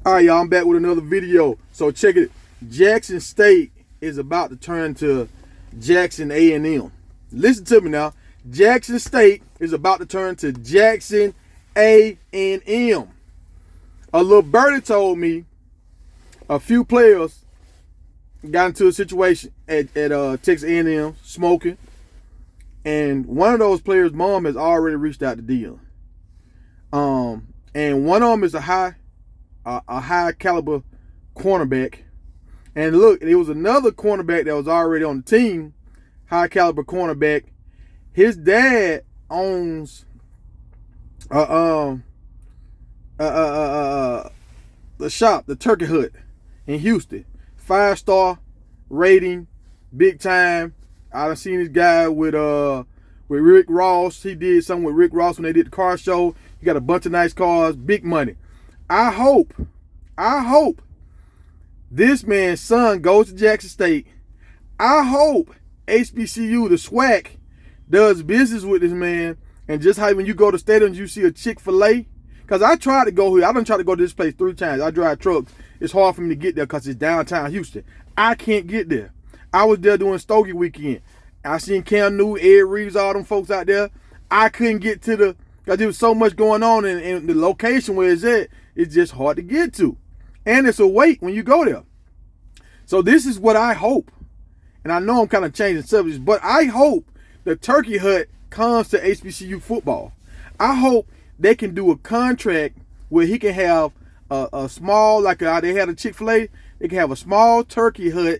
All right, y'all, I'm back with another video. So check it. Jackson State is about to turn to Jackson A&M. Listen to me now. Jackson State is about to turn to Jackson A&M. A little birdie told me a few players got into a situation at Texas A&M smoking, and one of those players' mom has already reached out to Dion. And one of them is a high caliber cornerback. And look, there was another cornerback that was already on the team, high caliber cornerback. His dad owns the shop, the Turkey Hut in Houston. 5-star rating, big time. I done seen this guy with Rick Ross. He did something with Rick Ross when they did the car show. He got a bunch of nice cars, big money. I hope this man's son goes to Jackson State. I hope HBCU, the SWAC, does business with this man. And just how when you go to stadiums, you see a ChickfilA. Because I tried to go here. I done tried to go to this place 3 times. I drive trucks. It's hard for me to get there because it's downtown Houston. I can't get there. I was there doing Stogie weekend. I seen Cam Newton, Ed Reeves, all them folks out there. I couldn't get to because there was so much going on, and the location where it's at, it's just hard to get to. And it's a wait when you go there. So this is what I hope. And I know I'm kind of changing subjects, but I hope the Turkey Hut comes to HBCU football. I hope they can do a contract where he can have a small, like they had a ChickfilA, they can have a small Turkey Hut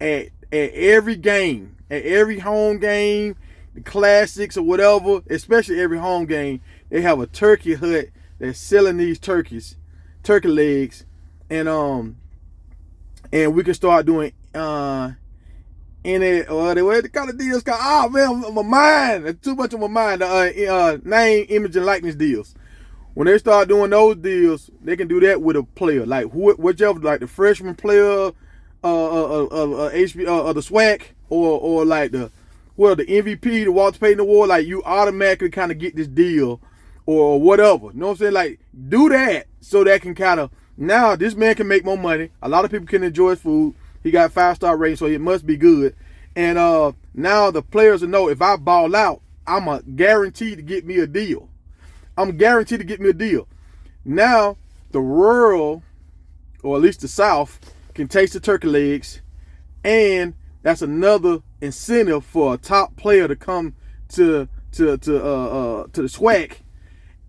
at every game, at every home game, the classics or whatever, especially every home game. They have a Turkey Hut that's selling these turkey legs, and we can start doing what the kind of deals called? Oh man, my mind, it's too much of my mind. Name, image, and likeness deals. When they start doing those deals, they can do that with a player, like whichever, like the freshman player, the SWAC, or like the MVP, the Walter Payton Award. Like you automatically kind of get this deal, or whatever. You know what I'm saying? Like do that so that can kind of, now this man can make more money. A lot of people can enjoy his food. He got 5-star rating, so it must be good. And now the players will know if I ball out, I'm guaranteed to get me a deal. I'm guaranteed to get me a deal. Now the rural, or at least the South, can taste the turkey legs, and that's another incentive for a top player to come to the SWAC.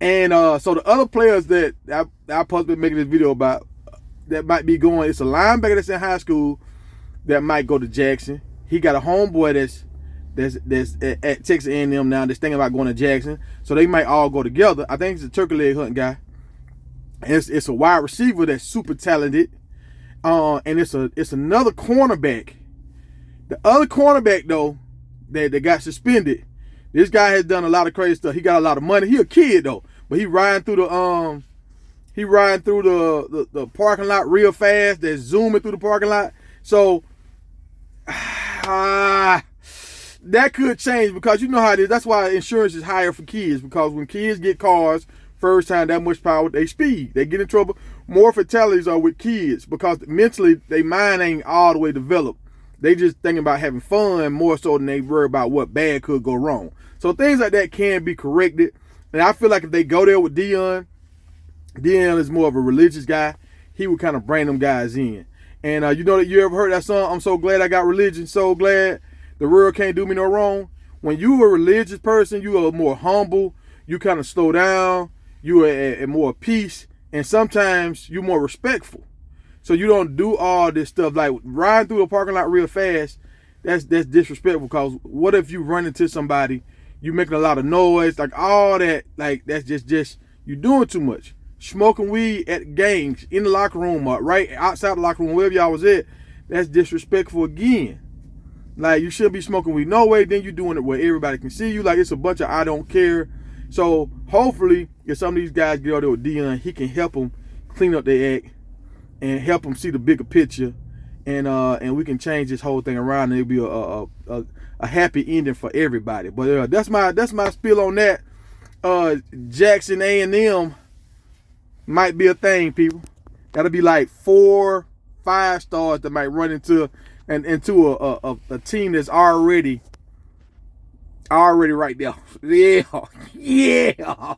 And so the other players that I possibly making this video about that might be going, it's a linebacker that's in high school that might go to Jackson. He got a homeboy that's at Texas A&M now that's thinking about going to Jackson. So they might all go together. I think it's a turkey leg hunting guy. And it's a wide receiver that's super talented. And it's another cornerback. The other cornerback though that got suspended. This guy has done a lot of crazy stuff. He got a lot of money. He a kid though, but he riding through the parking lot real fast. They're zooming through the parking lot. So that could change, because you know how it is. That's why insurance is higher for kids, because when kids get cars first time, that much power, they speed, they get in trouble. More fatalities are with kids because mentally their mind ain't all the way developed. They just thinking about having fun more so than they worry about what bad could go wrong. So things like that can be corrected. And I feel like if they go there with Dion is more of a religious guy. He would kind of bring them guys in. And you know that you ever heard that song, I'm so glad I got religion, so glad the world can't do me no wrong. When you a religious person, you are more humble, you kind of slow down, you are at more peace, and sometimes you're more respectful. So you don't do all this stuff like riding through the parking lot real fast. That's disrespectful, because what if you run into somebody, you making a lot of noise, like all that, like that's just you doing too much. Smoking weed at games, in the locker room, right outside the locker room, wherever y'all was at, that's disrespectful again. Like you shouldn't be smoking weed no way. Then you doing it where everybody can see you. Like it's a bunch of I don't care. So hopefully, if some of these guys get out there with Dion, he can help them clean up their act and help them see the bigger picture, and we can change this whole thing around, and it'll be a happy ending for everybody. But that's my spiel on that. Jackson A&M might be a thing, people. That'll be like 4, 5 stars that might run into a team that's already right there. Yeah, yeah.